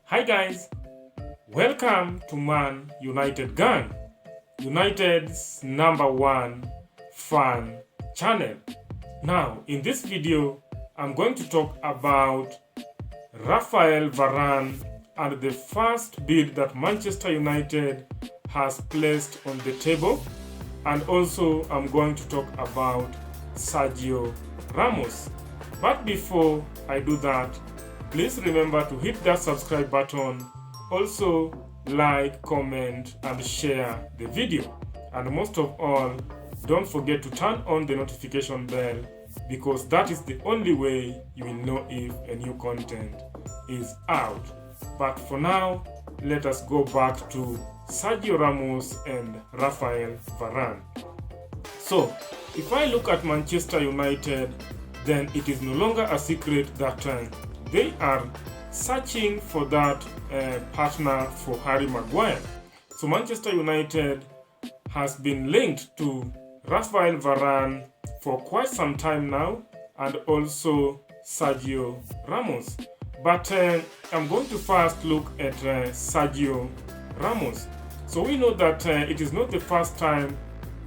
Hi guys, welcome to Man United Gang, United's #1 fan channel. Now, in this video, I'm going to talk about Raphael Varane and the first bid that Manchester United has placed on the table. And also, I'm going to talk about Sergio Ramos. But before I do that, please remember to hit that subscribe button. Also, like, comment, and share the video. And most of all, don't forget to turn on the notification bell because that is the only way you will know if a new content is out. But for now, let us go back to Sergio Ramos and Raphael Varane. So, if I look at Manchester United, then it is no longer a secret that they are searching for that partner for Harry Maguire. So Manchester United has been linked to Raphael Varane for quite some time now, and also Sergio Ramos. But I'm going to first look at Sergio Ramos. So we know that it is not the first time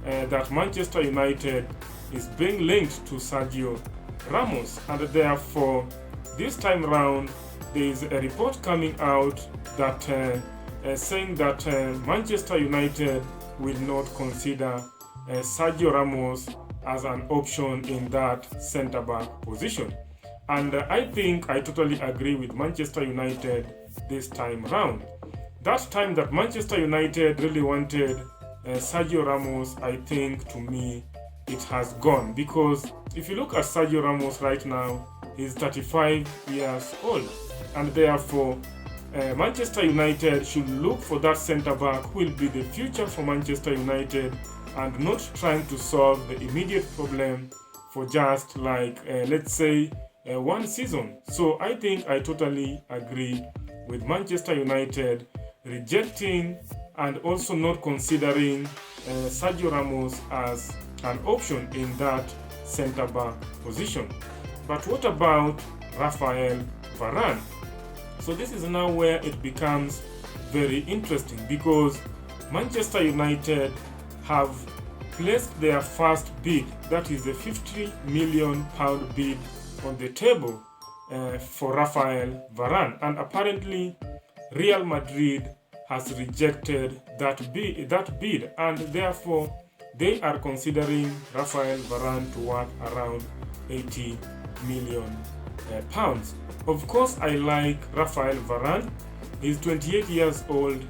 that Manchester United is being linked to Sergio Ramos, and therefore this time round there is a report coming out that saying that Manchester United will not consider Sergio Ramos as an option in that centre-back position. And I think I totally agree with Manchester United this time round. That time that Manchester United really wanted Sergio Ramos, I think to me it has gone, because if you look at Sergio Ramos right now, he's 35 years old, and therefore Manchester United should look for that centre-back who will be the future for Manchester United, and not trying to solve the immediate problem for just like let's say one season. So I think I totally agree with Manchester United rejecting and also not considering Sergio Ramos as an option in that centre-back position. But what about Raphael Varane? So this is now where it becomes very interesting, because Manchester United have placed their first bid, that is a £50 million bid, on the table for Raphael Varane, and apparently Real Madrid has rejected that bid, and therefore they are considering Raphael Varane to worth around £80 million. Of course, I like Raphael Varane. He's 28 years old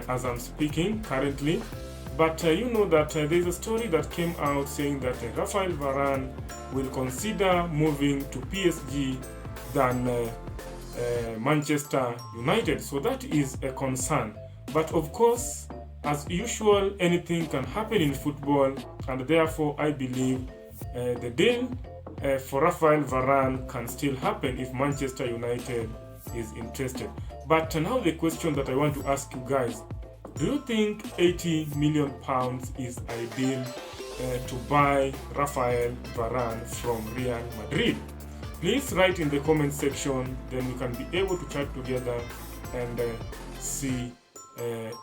as I'm speaking currently, but you know that there's a story that came out saying that Raphael Varane will consider moving to PSG than Manchester United. So that is a concern. But of course, as usual, anything can happen in football, and therefore I believe the deal for Raphael Varane can still happen if Manchester United is interested. But now the question that I want to ask you guys, do you think £80 million is ideal to buy Raphael Varane from Real Madrid? Please write in the comment section, then we can be able to chat together and see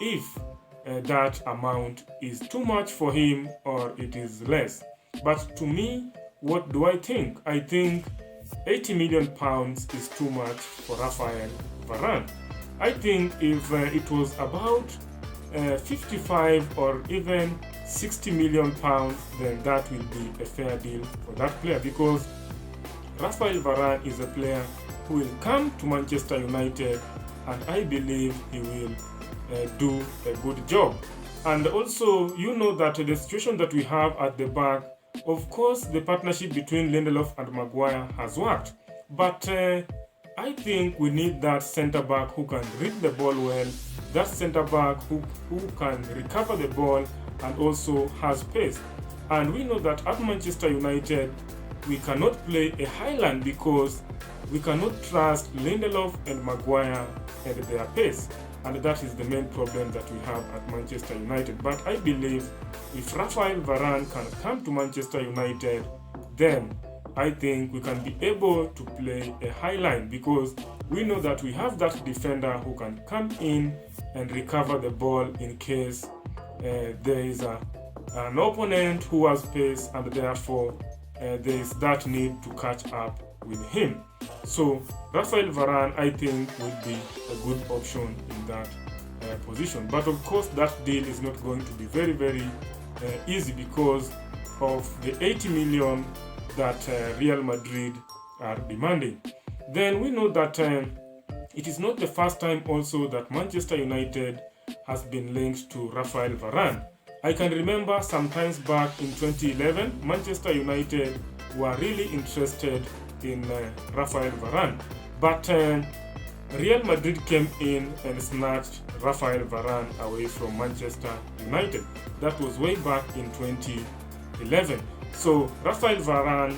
if that amount is too much for him or it is less. But to me, what do I think? I think £80 million is too much for Raphael Varane. I think if it was about 55 or even £60 million, then that will be a fair deal for that player, because Raphael Varane is a player who will come to Manchester United, and I believe he will do a good job. And also, you know that the situation that we have at the back, of course, the partnership between Lindelof and Maguire has worked, but I think we need that centre-back who can read the ball well, that centre-back who can recover the ball and also has pace. And we know that at Manchester United, we cannot play a high line because we cannot trust Lindelof and Maguire at their pace. And that is the main problem that we have at Manchester United. But I believe if Raphael Varane can come to Manchester United, then I think we can be able to play a high line, because we know that we have that defender who can come in and recover the ball in case there is an opponent who has pace, and therefore there is that need to catch up with him. So Raphael Varane, I think, would be a good option in that position. But of course, that deal is not going to be very easy because of the 80 million that Real Madrid are demanding. Then we know that it is not the first time also that Manchester United has been linked to Raphael Varane. I can remember sometimes back in 2011, Manchester United were really interested in Raphael Varane. But Real Madrid came in and snatched Raphael Varane away from Manchester United. That was way back in 2011. So Raphael Varane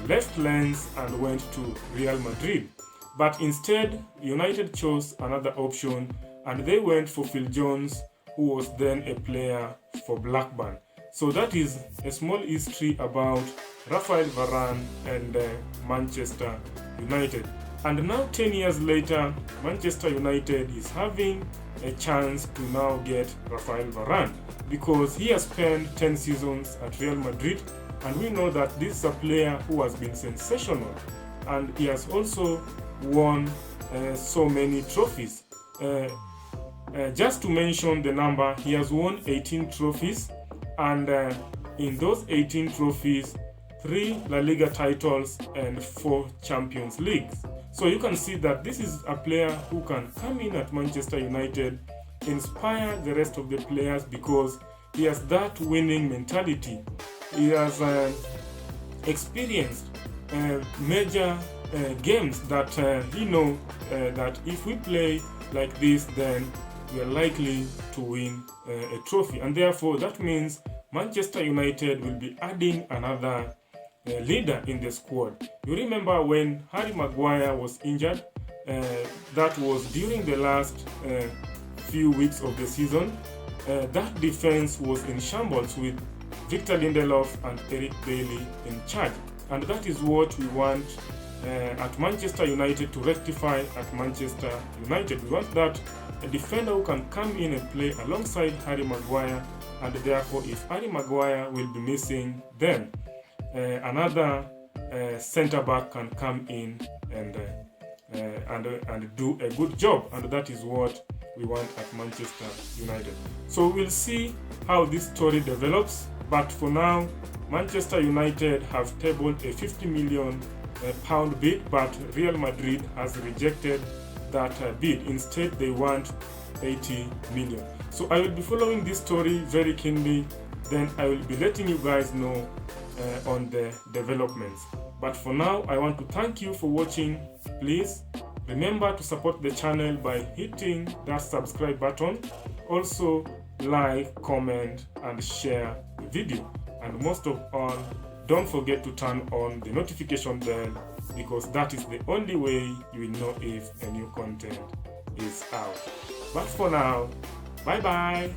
left Lens and went to Real Madrid. But instead, United chose another option and they went for Phil Jones, who was then a player for Blackburn. So that is a small history about Raphael Varane and Manchester United. And now 10 years later, Manchester United is having a chance to now get Raphael Varane because he has spent 10 seasons at Real Madrid, and we know that this is a player who has been sensational, and he has also won so many trophies. Just to mention the number, he has won 18 trophies, and in those 18 trophies, 3 La Liga titles and 4 Champions Leagues. So you can see that this is a player who can come in at Manchester United, inspire the rest of the players because he has that winning mentality. He has experienced major games that he knows that if we play like this, then we are likely to win a trophy. And therefore, that means Manchester United will be adding another leader in the squad. You remember when Harry Maguire was injured? That was during the last few weeks of the season. That defense was in shambles with Victor Lindelof and Eric Bailly in charge. And that is what we want at Manchester United to rectify at Manchester United. We want that a defender who can come in and play alongside Harry Maguire, and therefore if Harry Maguire will be missing, then another centre back can come in and do a good job, and that is what we want at Manchester United. So we'll see how this story develops, but for now Manchester United have tabled a 50 million pound bid, but Real Madrid has rejected that bid. Instead, they want 80 million. So I will be following this story very keenly, then I will be letting you guys know on the developments. But for now, I want to thank you for watching. Please remember to support the channel by hitting that subscribe button. Also like, comment and share the video, and most of all, don't forget to turn on the notification bell because that is the only way you will know if a new content is out. But for now, bye bye.